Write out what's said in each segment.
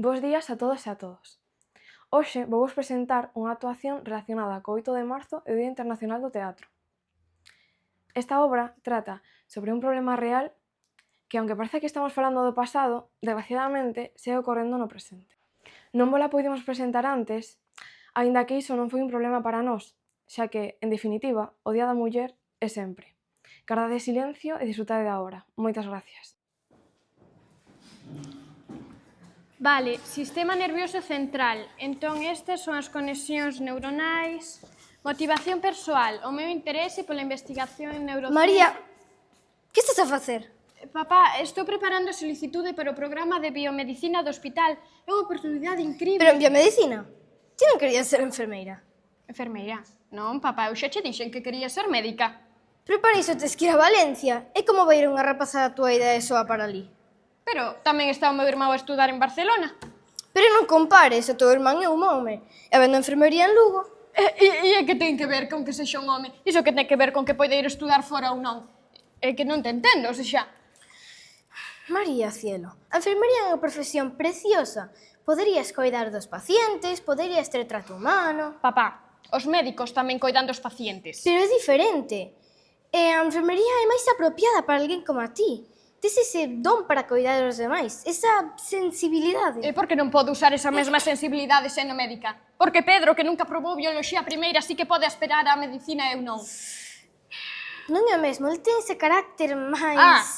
Bos días a todos e a todos. Hoxe vou vos presentar unha actuación relacionada co 8 de marzo e o Día Internacional do Teatro. Esta obra trata sobre un problema real que, aunque parece que estamos falando do pasado, desgraciadamente segue ocorrendo no presente. Non vola poidemos presentar antes, aínda que iso non foi un problema para nós, xa que, en definitiva, o Día da Muller é sempre. Gardade silencio e disfrutade da obra. Moitas gracias. Vale, sistema nervioso central. Entón, estas son as conexións neuronais. Motivación persoal. O meu interese pola investigación en neurociencia. María, que estás a facer? Papá, estou preparando a solicitude para o programa de biomedicina do hospital. É unha oportunidade incrível. Pero en biomedicina? Ti non querías ser enfermeira? Enfermeira? Non, papá, eu xa che dixen que quería ser médica. Pero para iso tes que ir a Valencia. E como vai ir unha rapaza da tua idea soa para ali? Pero tamén está o meu irmão a estudar en Barcelona. Pero non compares, o teu irmán é un home. E vendo enfermería en Lugo. E é que ten que ver con que sexa un home? Iso que ten que ver con que poida ir estudar fora ou non? É que non te entendo, xa. María, cielo, a enfermería é unha profesión preciosa. Poderías coidar dos pacientes, poderías ter trato humano. Papá, os médicos tamén coidan dos pacientes. Pero é diferente. E a enfermería é máis apropiada para alguén como a ti. Tes ese don para coidar dos demais, esa sensibilidade. E por que non podo usar esa mesma sensibilidade sendo médica? Porque Pedro, que nunca probou bioloxía primeira, sí que pode aspirar á medicina e eu non. Non é o mesmo, el ten ese carácter máis...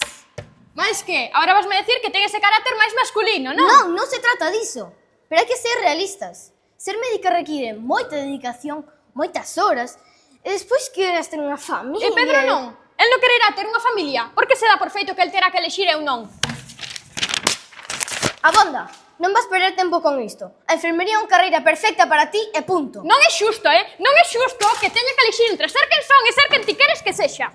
máis que? Agora vasme decir que ten ese carácter máis masculino, non? Non, non se trata diso. Pero hai que ser realistas. Ser médica require moita dedicación, moitas horas, e despois queres ter unha familia... E Pedro non. El non quererá ter unha familia. Por que se dá por feito que el terá que elexir eu non? Abonda, non vas perder tempo con isto. A enfermería é unha carreira perfecta para ti e punto. Non é xusto, Non é xusto que teña que elexir entre ser quen son e ser quen ti queres que sexa.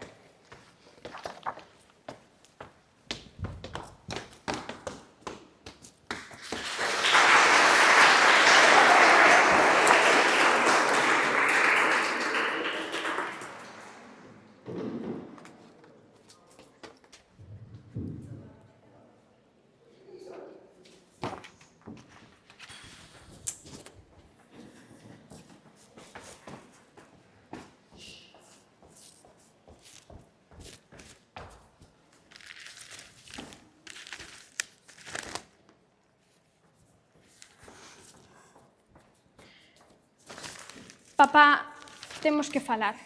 Papá, temos que falar.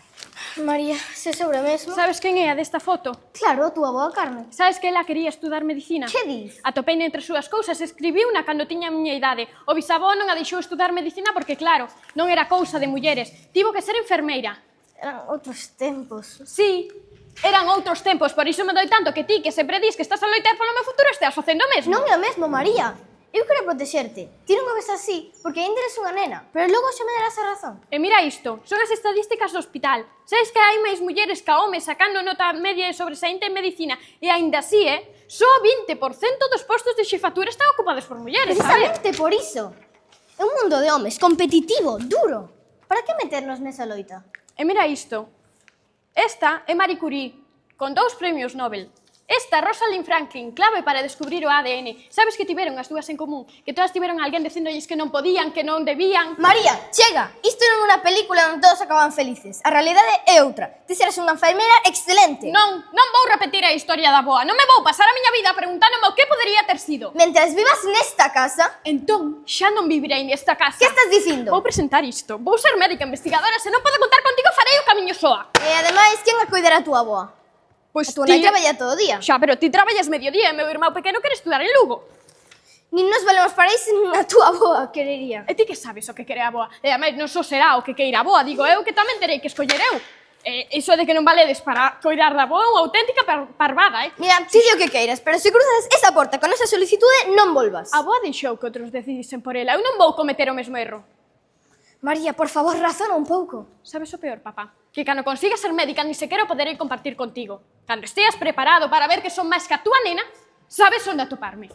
María, se sobre mesmo... Sabes quen é a desta foto? Claro, a túa boa Carmen. Sabes que ela quería estudar medicina? Que dis? Atopeina entre as súas cousas, escribiuna cando tiña a miña idade. O bisavó non a deixou estudar medicina porque, claro, non era cousa de mulleres. Tivo que ser enfermeira. Eran outros tempos. Sí, eran outros tempos, por iso me doi tanto que ti, que sempre dis que estás a loitar polo meu futuro, esteas facendo o mesmo. Non é o mesmo, María. Eu quero protexerte. Ti non o ves así, porque ainda eres unha nena, pero logo xa me darás a razón. E mira isto, son as estadísticas do hospital. Sabes que hai máis mulleres que homes sacando nota media e sobresaínte en medicina, e aínda así, só o 20% dos postos de xefatura están ocupados por mulleres, sabes? Precisamente por iso. É un mundo de homes, competitivo, duro. Para que meternos nesa loita? E mira isto. Esta é Marie Curie, con 2 premios Nobel. Esta, Rosalind Franklin, clave para descubrir o ADN. Sabes que tiveron as dúas en común? Que todas tiveron alguén dicindolles que non podían, que non debían... María, chega! Isto non é unha película onde todos acaban felices. A realidade é outra. Ti serás unha enfermeira excelente. Non vou repetir a historia da boa. Non me vou pasar a miña vida preguntándome o que podería ter sido. Mentras vivas nesta casa... Entón, xa non vivirei nesta casa. Que estás dicindo? Vou presentar isto. Vou ser médica investigadora. Se non podo contar contigo, farei o camiño soa. E ademais, quen a cuidar a túa boa? Pois a túa nai traballa todo o día. Xa, pero ti traballas mediodía e meu irmão pequeno quere estudar en Lugo. Nin nos valemos para iso, nin a túa boa querería. E ti que sabes o que quere a boa? E ademais non só será o que queira a boa, digo eu que tamén terei que escoller eu. Iso de que non valedes para coidar da boa é unha auténtica parvada, Mira, ti di o que queiras, pero se cruzas esa porta con esa solicitude, non volvas. A boa deixou que outros decidisen por ela. Eu non vou cometer o mesmo erro. María, por favor, razona un pouco. Sabes o peor, papá? Que cando consigas ser médica ni sequera o poderei compartir contigo. Cando esteas preparado para ver que son máis que a túa nena, sabes onde atoparme.